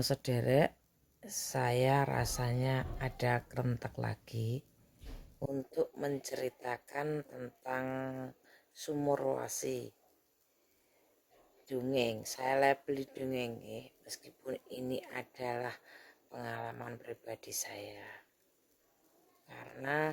Sederek, saya rasanya ada kerentek lagi untuk menceritakan tentang Sumur Wasi. Dongeng, saya labeli dongeng meskipun ini adalah pengalaman pribadi saya. Karena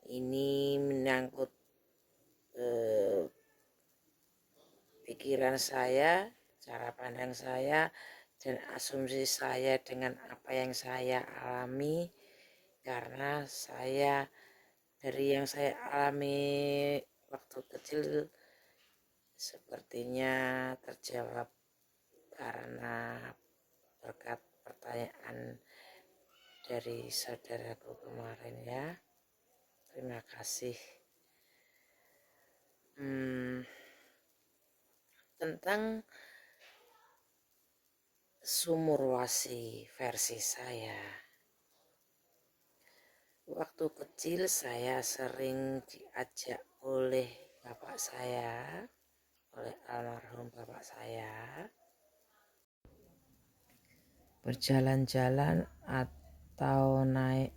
ini menyangkut pikiran saya, cara pandang saya, dan asumsi saya dengan apa yang saya alami. Karena dari yang saya alami waktu kecil sepertinya terjawab karena berkat pertanyaan dari saudaraku kemarin ya. Terima kasih. Tentang Sumur Wasi versi saya. Waktu kecil saya sering diajak oleh bapak saya, oleh almarhum bapak saya, berjalan-jalan atau naik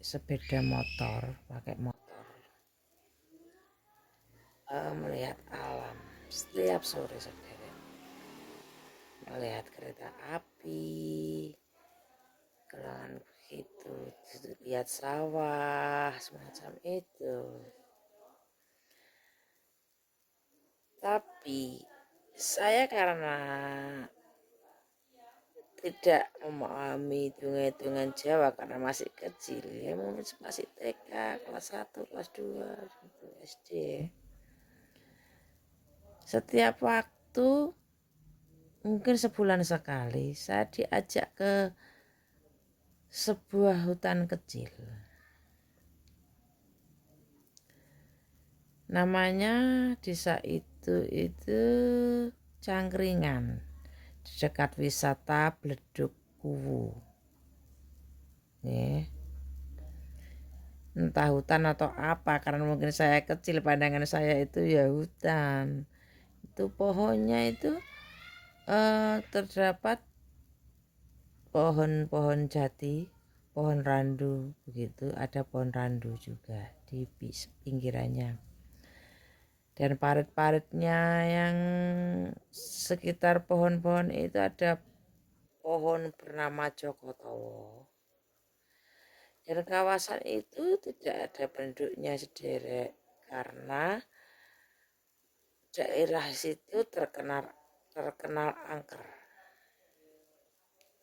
sepeda motor, pakai motor, melihat alam setiap sore saudara, melihat kereta api, kelangan begitu, lihat sawah semacam itu. Tapi saya karena tidak memahami hitungan Jawa karena masih kecil ya, mungkin masih TK kelas 1 kelas 2 gitu, SD. Setiap waktu mungkin sebulan sekali saya diajak ke sebuah hutan kecil. Namanya desa itu Cangkringan, di dekat wisata Bledug Kuwu. Entah hutan atau apa, karena mungkin saya kecil, pandangan saya itu ya hutan. Itu pohonnya itu terdapat pohon-pohon jati, pohon randu begitu, ada pohon randu juga di pinggirannya. Dan parit-paritnya yang sekitar pohon-pohon itu ada pohon bernama Jogotowo. Dan kawasan itu tidak ada penduduknya sederek karena daerah situ terkenal angker.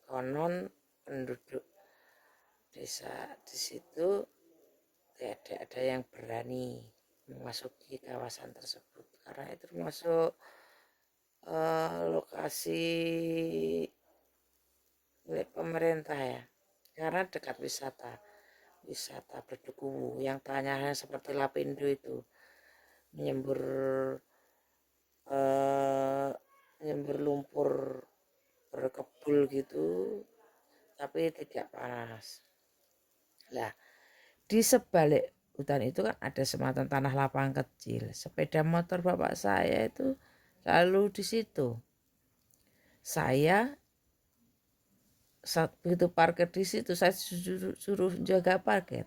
Konon penduduk desa di situ tidak ada yang berani memasuki kawasan tersebut karena itu termasuk lokasi milik pemerintah ya, karena dekat wisata Bledug Kuwu yang tanyanya seperti Lapindo itu, menyembur lumpur berkebul gitu tapi tidak panas. Nah, di sebalik hutan itu kan ada semacam tanah lapang kecil. Sepeda motor bapak saya itu lalu di situ. Saya saat begitu parkir di situ, saya suruh jaga parkir.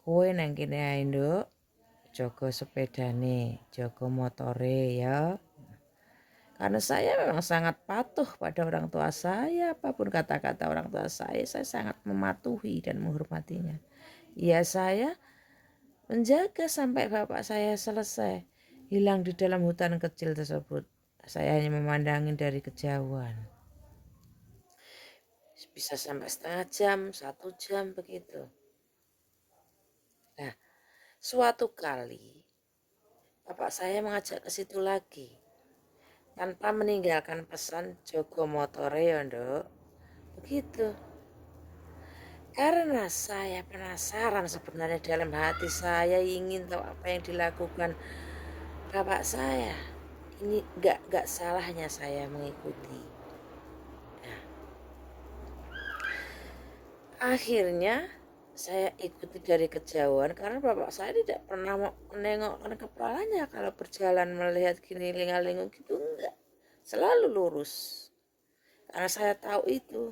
Kowe nang kene ae nduk, jaga sepedane, jaga motore ya. Karena saya memang sangat patuh pada orang tua saya, apapun kata-kata orang tua saya sangat mematuhi dan menghormatinya. Ya, saya menjaga sampai bapak saya selesai hilang di dalam hutan kecil tersebut. Saya hanya memandangi dari kejauhan. Bisa sampai setengah jam, 1 jam begitu. Nah, suatu kali bapak saya mengajak ke situ lagi tanpa meninggalkan pesan jogo motore ya nduk. Begitu. Karena saya penasaran sebenarnya, dalam hati saya ingin tahu apa yang dilakukan bapak saya. Ini gak salahnya saya mengikuti. Nah, akhirnya saya ikuti dari kejauhan karena bapak saya tidak pernah menengokkan kepalanya kalau berjalan melihat gini linga-lingu gitu, enggak, selalu lurus. Karena saya tahu itu,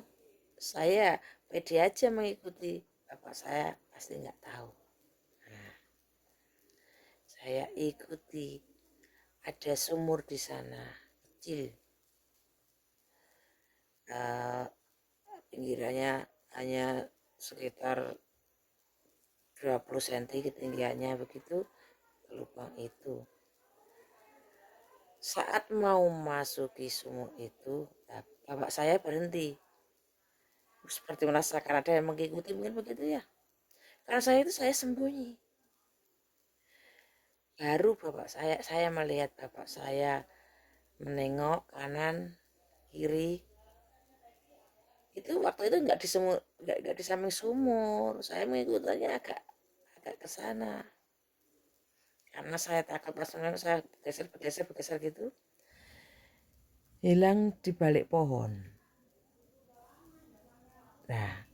saya pede aja mengikuti. Bapak saya pasti nggak tahu. Nah, saya ikuti, ada sumur di sana kecil. Uh, Pinggirannya hanya sekitar 20 cm ketinggiannya begitu, lubang itu. Saat mau masuki sumur itu, bapak saya berhenti. Seperti merasakan ada yang mengikuti, mungkin begitu ya. Karena saya sembunyi. Baru saya melihat bapak saya menengok kanan, kiri. Itu waktu itu nggak di samping sumur. Saya mengikutinya agak ke sana. Karena saya takut pas saya bergeser gitu. Hilang di balik pohon. Nah,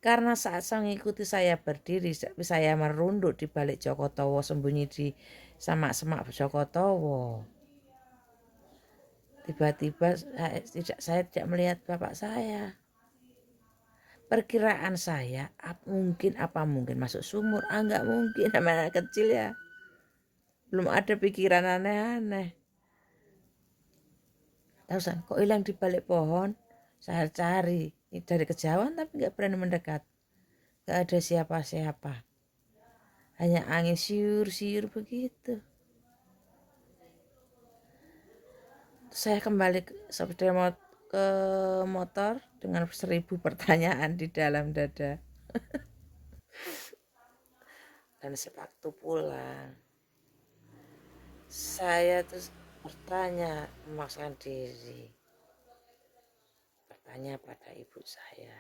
karena saat saya mengikuti saya berdiri, saya merunduk di balik Jokotowo, sembunyi di semak-semak Jokotowo. Tiba-tiba saya tidak melihat bapak saya. Perkiraan saya, apa mungkin masuk sumur? Enggak mungkin, namanya kecil ya. Belum ada pikiran aneh-aneh. Terus kok hilang di balik pohon? Saya cari dari kejauhan tapi nggak berani mendekat. Nggak ada siapa-siapa. Hanya angin siur-siur begitu. Saya kembali ke motor dengan 1000 pertanyaan di dalam dada. Dan sewaktu pulang, saya terus bertanya, memaksakan diri, bertanya pada ibu saya,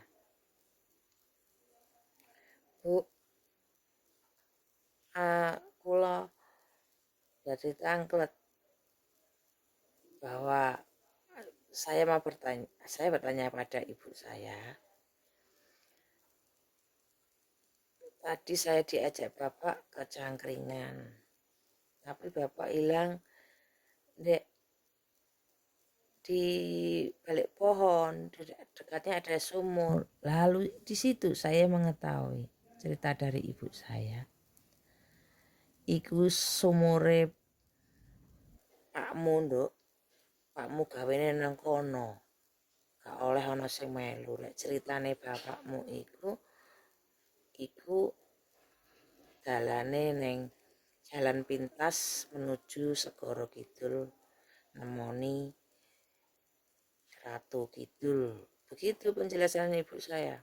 Bu, kula jadi tangklet, bahwa saya bertanya pada ibu saya, tadi saya diajak bapak ke Cangkringan, tapi bapak hilang Dek, di balik pohon, dekatnya ada sumur. Lalu di situ saya mengetahui cerita dari ibu saya. Iku sumure pakmu, Nduk. Pakmu gawene nang kono. Gak oleh ana sing melu. Lek ceritane bapakmu iku dalane ning jalan pintas menuju Segoro Kidul, nemoni Ratu Kidul. Begitu penjelasan ibu saya.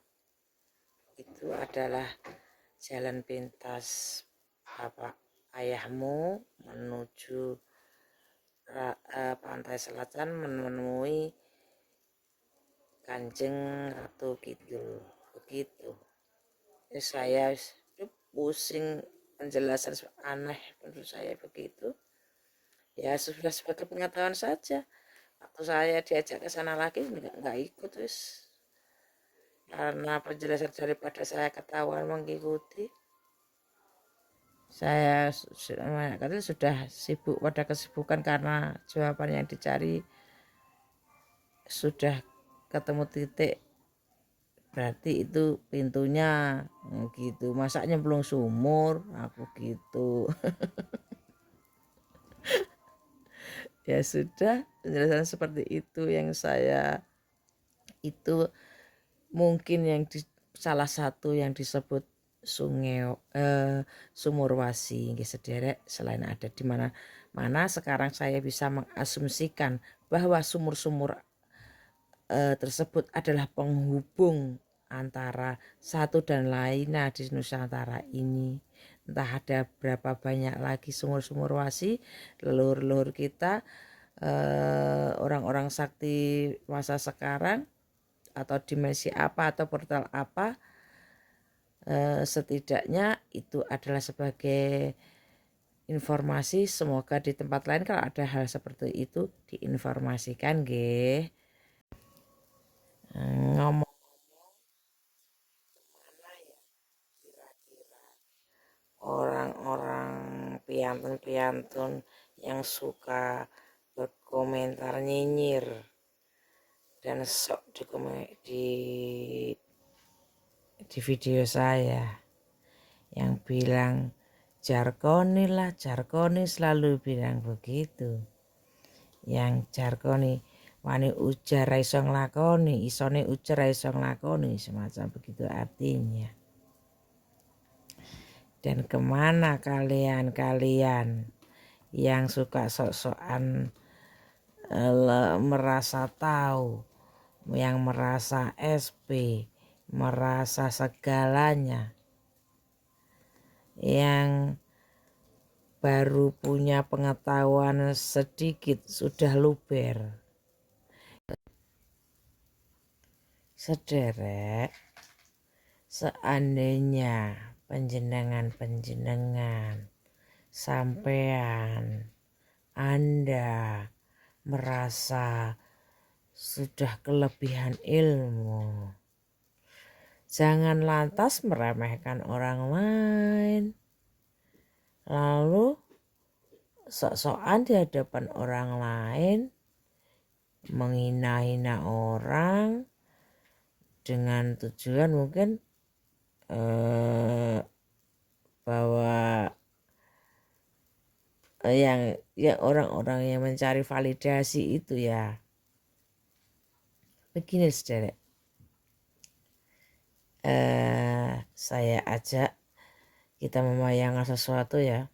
Itu adalah jalan pintas bapak ayahmu menuju pantai selatan menemui Kanjeng Ratu Kidul. Begitu. Saya pusing, penjelasan aneh menurut saya begitu. Ya sudah sebagai pengetahuan saja. Waktu saya diajak ke sana lagi nggak ikut terus. Karena penjelasan daripada saya ketahuan mengikuti. Saya sudah sibuk pada kesibukan karena jawaban yang dicari sudah ketemu titik, berarti itu pintunya gitu, masaknya belum sumur aku gitu. Ya sudah, penjelasan seperti itu yang saya itu mungkin yang salah satu yang disebut Sumur Wasi nggih sederek, selain ada di mana sekarang saya bisa mengasumsikan bahwa sumur-sumur tersebut adalah penghubung antara satu dan lainnya di Nusantara ini. Entah ada berapa banyak lagi sumur-sumur wasi, leluhur-leluhur kita, orang-orang sakti masa sekarang, atau dimensi apa atau portal apa, setidaknya itu adalah sebagai informasi. Semoga di tempat lain kalau ada hal seperti itu diinformasikan nggih. Ngomong orang-orang piantun-piantun yang suka berkomentar nyinyir dan sok di video saya yang bilang Jarkoni lah, Jarkoni selalu bilang begitu. Yang Jarkoni wani ujar ra iso nglakoni, isone ujar ra iso nglakoni, semacam begitu artinya. Dan kemana kalian-kalian yang suka sok-sokan merasa tahu, yang merasa SP, merasa segalanya, yang baru punya pengetahuan sedikit sudah luber. Sederek, seandainya penjenengan sampean Anda merasa sudah kelebihan ilmu, jangan lantas meremehkan orang lain, lalu sok-sokan di hadapan orang lain menghina-hina orang dengan tujuan mungkin bahwa yang orang-orang yang mencari validasi itu ya. Begini saudara, saya ajak kita membayangkan sesuatu ya.